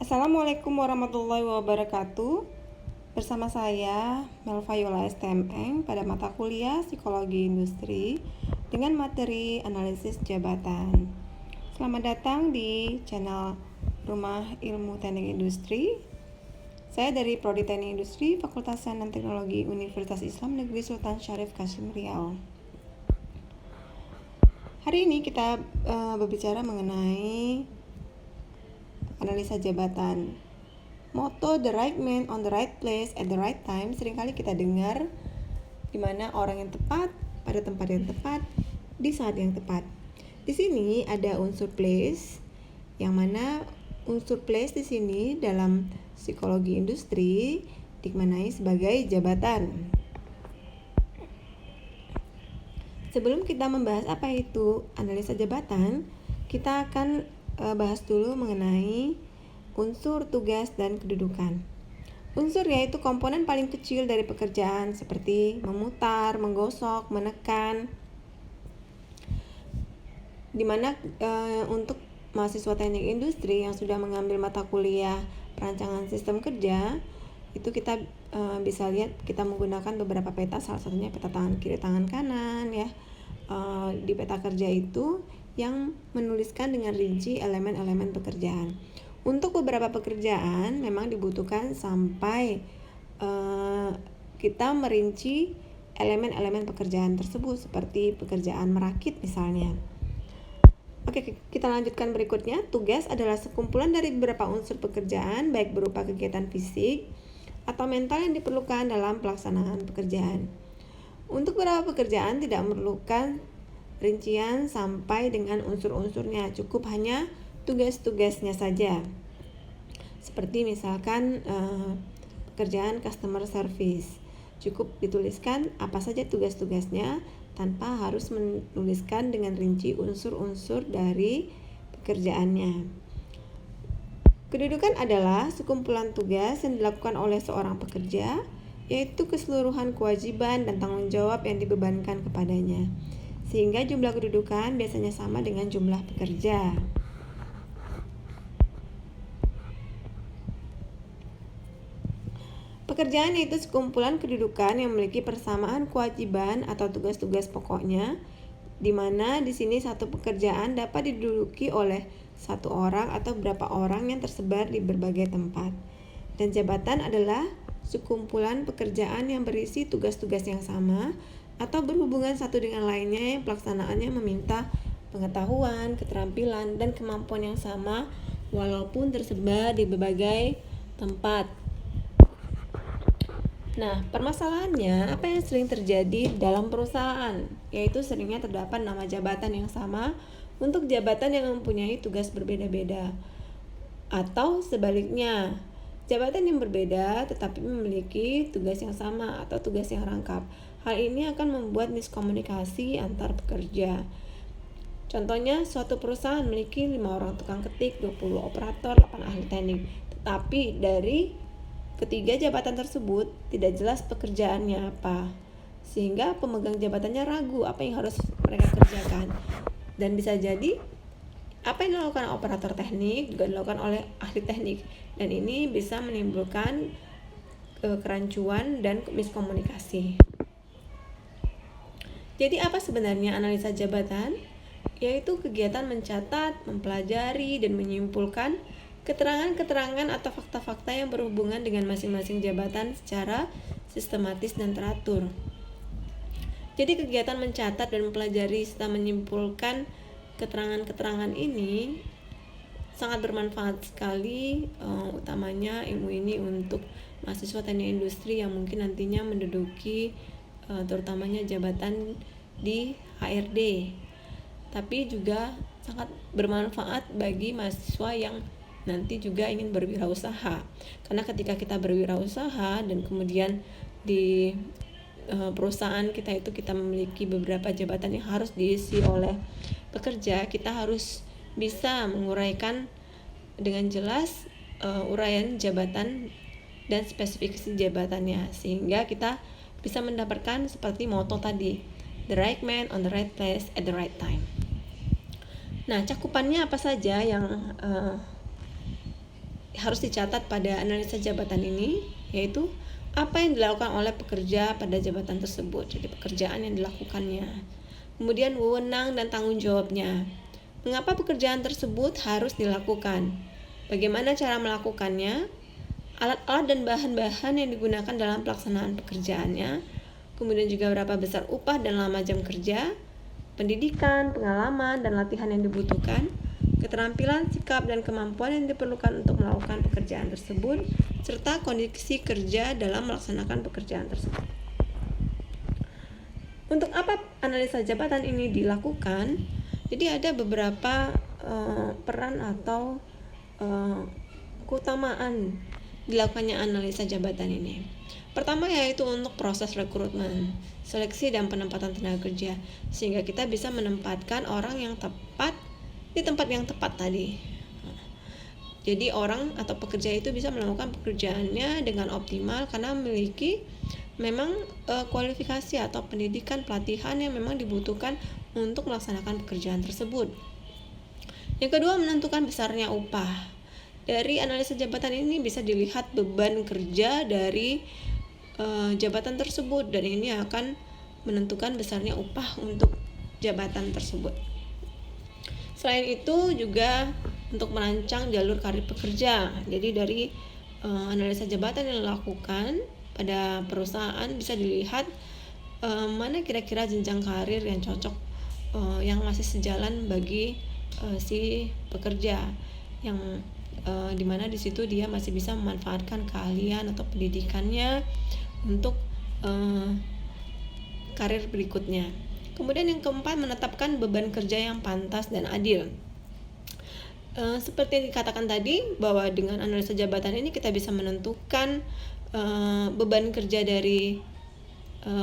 Assalamualaikum warahmatullahi wabarakatuh. Bersama saya Melva Yola STMM pada mata kuliah Psikologi Industri dengan materi analisis jabatan. Selamat datang di channel Rumah Ilmu Teknik Industri. Saya dari Prodi Teknik Industri Fakultas Sains dan Teknologi Universitas Islam Negeri Sultan Syarif Kasim Riau. Hari ini kita berbicara mengenai analisa jabatan. Moto the right man on the right place at the right time seringkali kita dengar, di mana orang yang tepat pada tempat yang tepat di saat yang tepat. Di sini ada unsur place, yang mana unsur place di sini dalam psikologi industri dimaknai sebagai jabatan. Sebelum kita membahas apa itu analisa jabatan, kita akan bahas dulu mengenai unsur, tugas, dan kedudukan. Unsur yaitu komponen paling kecil dari pekerjaan seperti memutar, menggosok, menekan. Dimana untuk mahasiswa teknik industri yang sudah mengambil mata kuliah perancangan sistem kerja, itu kita bisa lihat kita menggunakan beberapa peta, salah satunya peta tangan kiri, tangan kanan ya. Di peta kerja itu yang menuliskan dengan rinci elemen-elemen pekerjaan. Untuk beberapa pekerjaan memang dibutuhkan sampai kita merinci elemen-elemen pekerjaan tersebut, seperti pekerjaan merakit misalnya. Oke, kita lanjutkan berikutnya. Tugas adalah sekumpulan dari beberapa unsur pekerjaan, baik berupa kegiatan fisik atau mental yang diperlukan dalam pelaksanaan pekerjaan. Untuk beberapa pekerjaan tidak memerlukan rincian sampai dengan unsur-unsurnya, cukup hanya tugas-tugasnya saja. Seperti misalkan pekerjaan customer service, cukup dituliskan apa saja tugas-tugasnya tanpa harus menuliskan dengan rinci unsur-unsur dari pekerjaannya. Kedudukan adalah sekumpulan tugas yang dilakukan oleh seorang pekerja, yaitu keseluruhan kewajiban dan tanggung jawab yang dibebankan kepadanya, sehingga jumlah kedudukan biasanya sama dengan jumlah pekerja. Pekerjaan yaitu sekumpulan kedudukan yang memiliki persamaan kewajiban atau tugas-tugas pokoknya, di mana di sini satu pekerjaan dapat diduduki oleh satu orang atau beberapa orang yang tersebar di berbagai tempat. Dan jabatan adalah sekumpulan pekerjaan yang berisi tugas-tugas yang sama atau berhubungan satu dengan lainnya yang pelaksanaannya meminta pengetahuan, keterampilan, dan kemampuan yang sama walaupun tersebar di berbagai tempat. Nah, permasalahannya apa yang sering terjadi dalam perusahaan, yaitu seringnya terdapat nama jabatan yang sama untuk jabatan yang mempunyai tugas berbeda-beda. Atau sebaliknya, jabatan yang berbeda tetapi memiliki tugas yang sama atau tugas yang rangkap. Hal ini akan membuat miskomunikasi antar pekerja. Contohnya, suatu perusahaan memiliki 5 orang tukang ketik, 20 operator, 8 ahli teknik. Tetapi dari ketiga jabatan tersebut tidak jelas pekerjaannya apa, sehingga pemegang jabatannya ragu apa yang harus mereka kerjakan. Dan bisa jadi apa yang dilakukan operator teknik juga dilakukan oleh ahli teknik, dan ini bisa menimbulkan kerancuan dan miskomunikasi. Jadi apa sebenarnya analisa jabatan? Yaitu kegiatan mencatat, mempelajari, dan menyimpulkan keterangan-keterangan atau fakta-fakta yang berhubungan dengan masing-masing jabatan secara sistematis dan teratur. Jadi kegiatan mencatat dan mempelajari serta menyimpulkan keterangan-keterangan ini sangat bermanfaat sekali, utamanya ilmu ini untuk mahasiswa teknik industri yang mungkin nantinya menduduki terutamanya jabatan di HRD. Tapi juga sangat bermanfaat bagi mahasiswa yang nanti juga ingin berwirausaha, karena ketika kita berwirausaha dan kemudian di perusahaan kita itu kita memiliki beberapa jabatan yang harus diisi oleh pekerja, kita harus bisa menguraikan dengan jelas uraian jabatan dan spesifikasi jabatannya, sehingga kita bisa mendapatkan seperti moto tadi, the right man on the right place at the right time. Nah, cakupannya apa saja yang harus dicatat pada analisa jabatan ini, yaitu apa yang dilakukan oleh pekerja pada jabatan tersebut, jadi pekerjaan yang dilakukannya. Kemudian wewenang dan tanggung jawabnya. Mengapa pekerjaan tersebut harus dilakukan? Bagaimana cara melakukannya? Alat-alat dan bahan-bahan yang digunakan dalam pelaksanaan pekerjaannya. Kemudian juga berapa besar upah dan lama jam kerja, pendidikan, pengalaman, dan latihan yang dibutuhkan, keterampilan, sikap, dan kemampuan yang diperlukan untuk melakukan pekerjaan tersebut, serta kondisi kerja dalam melaksanakan pekerjaan tersebut. Untuk apa analisa jabatan ini dilakukan? Jadi ada beberapa peran atau keutamaan dilakukannya analisa jabatan ini. Pertama yaitu untuk proses rekrutmen, seleksi dan penempatan tenaga kerja, sehingga kita bisa menempatkan orang yang tepat di tempat yang tepat tadi. Jadi orang atau pekerja itu bisa melakukan pekerjaannya dengan optimal karena memiliki memang kualifikasi atau pendidikan pelatihan yang memang dibutuhkan untuk melaksanakan pekerjaan tersebut. Yang kedua, menentukan besarnya upah. Dari analisa jabatan ini bisa dilihat beban kerja dari jabatan tersebut, dan ini akan menentukan besarnya upah untuk jabatan tersebut. Selain itu juga untuk merancang jalur karir pekerja. Jadi dari analisa jabatan yang dilakukan pada perusahaan bisa dilihat mana kira-kira jenjang karir yang cocok, yang masih sejalan bagi si pekerja, yang dimana di situ dia masih bisa memanfaatkan keahlian atau pendidikannya untuk karir berikutnya. Kemudian yang keempat, menetapkan beban kerja yang pantas dan adil. Seperti yang dikatakan tadi, bahwa dengan analisa jabatan ini kita bisa menentukan beban kerja dari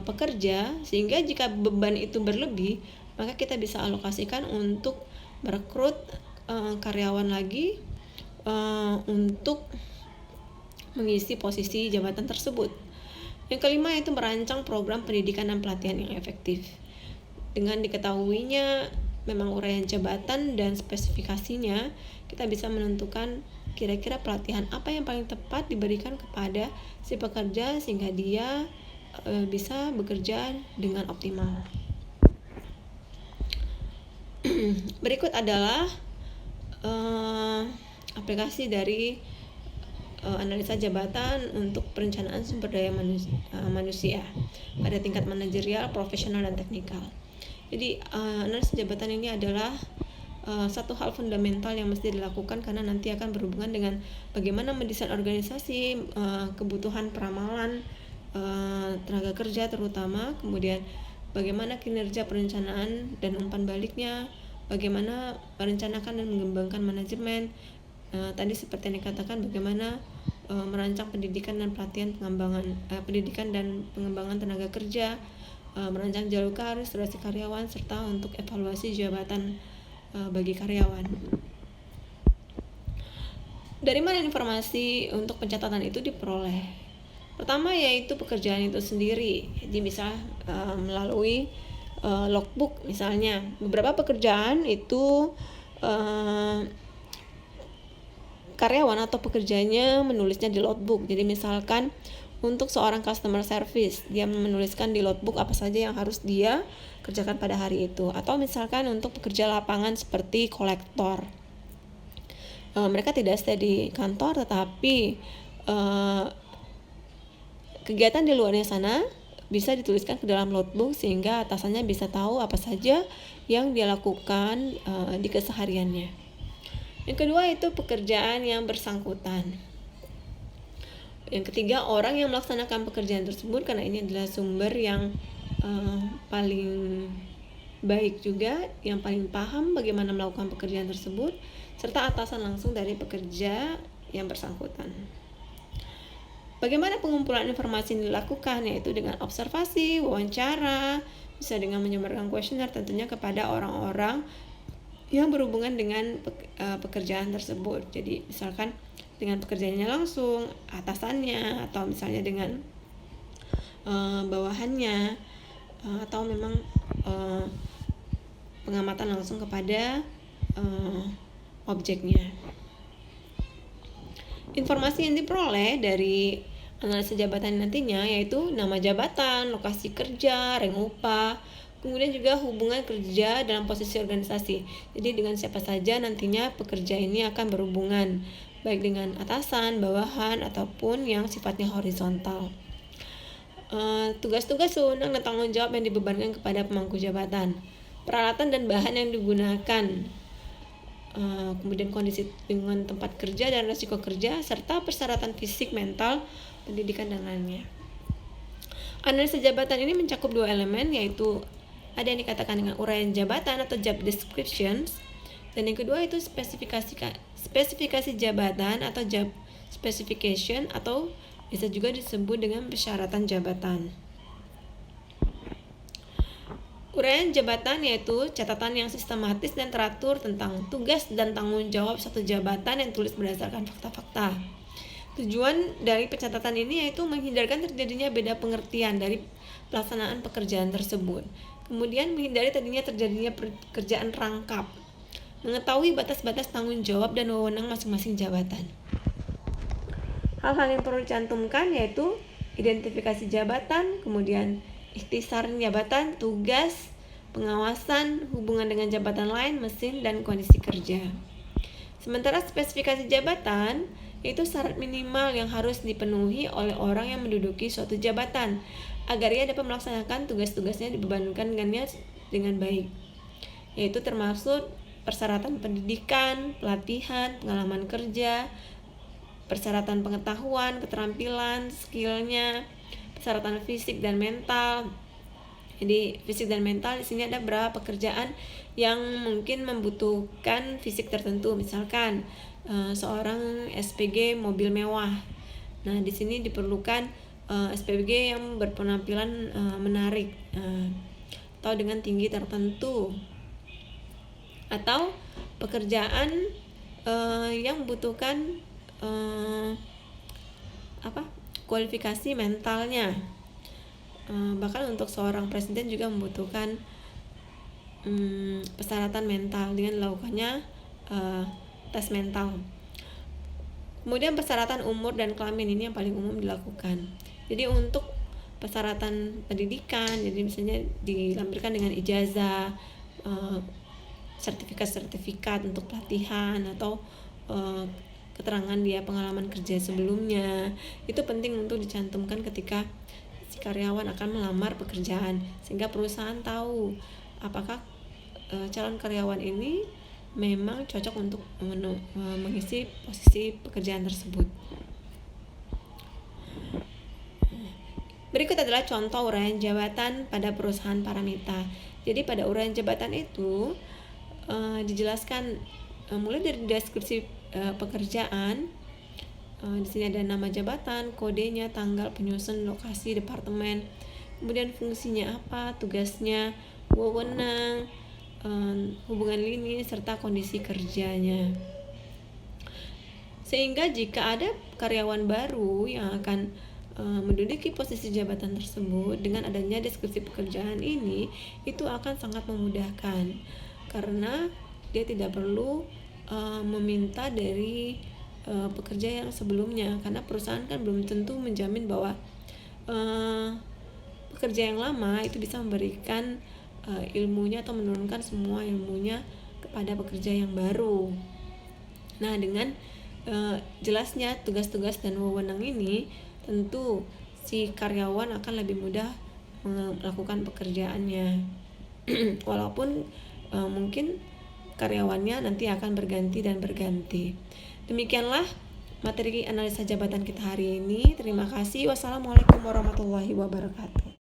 pekerja, sehingga jika beban itu berlebih, maka kita bisa alokasikan untuk merekrut karyawan lagi untuk mengisi posisi jabatan tersebut. Yang kelima yaitu merancang program pendidikan dan pelatihan yang efektif. Dengan diketahuinya memang uraian jabatan dan spesifikasinya, kita bisa menentukan kira-kira pelatihan apa yang paling tepat diberikan kepada si pekerja sehingga dia bisa bekerja dengan optimal. Berikut adalah aplikasi dari analisa jabatan untuk perencanaan sumber daya manusia pada tingkat manajerial, profesional, dan teknikal. Jadi analisa jabatan ini adalah satu hal fundamental yang mesti dilakukan karena nanti akan berhubungan dengan bagaimana mendesain organisasi, kebutuhan peramalan tenaga kerja terutama, kemudian bagaimana kinerja perencanaan dan umpan baliknya, bagaimana merencanakan dan mengembangkan manajemen. Tadi seperti yang dikatakan, bagaimana merancang pendidikan dan pelatihan pendidikan dan pengembangan tenaga kerja, merancang jalur karir, seleksi karyawan, serta untuk evaluasi jabatan bagi karyawan. Dari mana informasi untuk pencatatan itu diperoleh? Pertama yaitu pekerjaan itu sendiri. Jadi bisa melalui logbook misalnya. Beberapa pekerjaan itu karyawan atau pekerjanya menulisnya di logbook. Jadi misalkan untuk seorang customer service, dia menuliskan di logbook apa saja yang harus dia kerjakan pada hari itu. Atau misalkan untuk pekerja lapangan seperti kolektor, mereka tidak stay di kantor, tetapi kegiatan di luarnya sana bisa dituliskan ke dalam logbook sehingga atasannya bisa tahu apa saja yang dia lakukan di kesehariannya. Yang kedua itu pekerjaan yang bersangkutan. Yang ketiga, orang yang melaksanakan pekerjaan tersebut, karena ini adalah sumber yang paling baik juga, yang paling paham bagaimana melakukan pekerjaan tersebut, serta atasan langsung dari pekerja yang bersangkutan. Bagaimana pengumpulan informasi yang dilakukan, yaitu dengan observasi, wawancara, bisa dengan menyebarkan kuesioner tentunya kepada orang-orang yang berhubungan dengan pekerjaan tersebut. Jadi misalkan dengan pekerjaannya langsung, atasannya, atau misalnya dengan bawahannya, atau memang pengamatan langsung kepada objeknya. Informasi yang diperoleh dari analisa jabatan nantinya yaitu nama jabatan, lokasi kerja, rank upah, kemudian juga hubungan kerja dalam posisi organisasi. Jadi dengan siapa saja nantinya pekerja ini akan berhubungan, baik dengan atasan, bawahan, ataupun yang sifatnya horizontal. Tugas-tugas, wewenang dan tanggung jawab yang dibebankan kepada pemangku jabatan, peralatan dan bahan yang digunakan, kemudian kondisi lingkungan tempat kerja dan risiko kerja, serta persyaratan fisik, mental, pendidikan, dan lainnya. Analisa jabatan ini mencakup 2 elemen, yaitu ada yang dikatakan dengan uraian jabatan atau job descriptions, dan yang kedua itu spesifikasi jabatan atau job specification, atau bisa juga disebut dengan persyaratan jabatan. Uraian jabatan yaitu catatan yang sistematis dan teratur tentang tugas dan tanggung jawab satu jabatan yang tulis berdasarkan fakta-fakta. Tujuan dari pencatatan ini yaitu menghindarkan terjadinya beda pengertian dari pelaksanaan pekerjaan tersebut. Kemudian menghindari terjadinya pekerjaan rangkap. Mengetahui batas-batas tanggung jawab dan wewenang masing-masing jabatan. Hal-hal yang perlu dicantumkan yaitu identifikasi jabatan, kemudian ikhtisar jabatan, tugas, pengawasan, hubungan dengan jabatan lain, mesin, dan kondisi kerja. Sementara spesifikasi jabatan yaitu syarat minimal yang harus dipenuhi oleh orang yang menduduki suatu jabatan agar ia dapat melaksanakan tugas-tugasnya dibebankan dengannya dengan baik, yaitu termasuk persyaratan pendidikan, pelatihan, pengalaman kerja, persyaratan pengetahuan, keterampilan, skillnya, persyaratan fisik dan mental. Jadi fisik dan mental di sini ada beberapa pekerjaan yang mungkin membutuhkan fisik tertentu, misalkan seorang SPG mobil mewah. Nah, di sini diperlukan SPG yang berpenampilan menarik atau dengan tinggi tertentu, atau pekerjaan yang membutuhkan kualifikasi mentalnya. Bahkan untuk seorang presiden juga membutuhkan persyaratan mental dengan dilakukannya tes mental. Kemudian persyaratan umur dan kelamin ini yang paling umum dilakukan. Jadi untuk persyaratan pendidikan, jadi misalnya dilampirkan dengan ijazah, sertifikat untuk pelatihan, atau keterangan dia pengalaman kerja sebelumnya. Itu penting untuk dicantumkan ketika si karyawan akan melamar pekerjaan, sehingga perusahaan tahu apakah calon karyawan ini memang cocok untuk mengisi posisi pekerjaan tersebut. Berikut adalah contoh uraian jabatan pada perusahaan Paramita. Jadi pada uraian jabatan itu dijelaskan mulai dari deskripsi pekerjaan. Di sini ada nama jabatan, kodenya, tanggal, penyusun, lokasi, departemen, kemudian fungsinya apa, tugasnya, wewenang, hubungan lini, serta kondisi kerjanya. Sehingga jika ada karyawan baru yang akan menduduki posisi jabatan tersebut, dengan adanya deskripsi pekerjaan ini, itu akan sangat memudahkan karena dia tidak perlu meminta dari pekerja yang sebelumnya, karena perusahaan kan belum tentu menjamin bahwa pekerja yang lama itu bisa memberikan ilmunya atau menurunkan semua ilmunya kepada pekerja yang baru. Nah, dengan jelasnya tugas-tugas dan wewenang ini, tentu si karyawan akan lebih mudah melakukan pekerjaannya. Walaupun mungkin karyawannya nanti akan berganti. Demikianlah materi analisa jabatan kita hari ini. Terima kasih. Wassalamualaikum warahmatullahi wabarakatuh.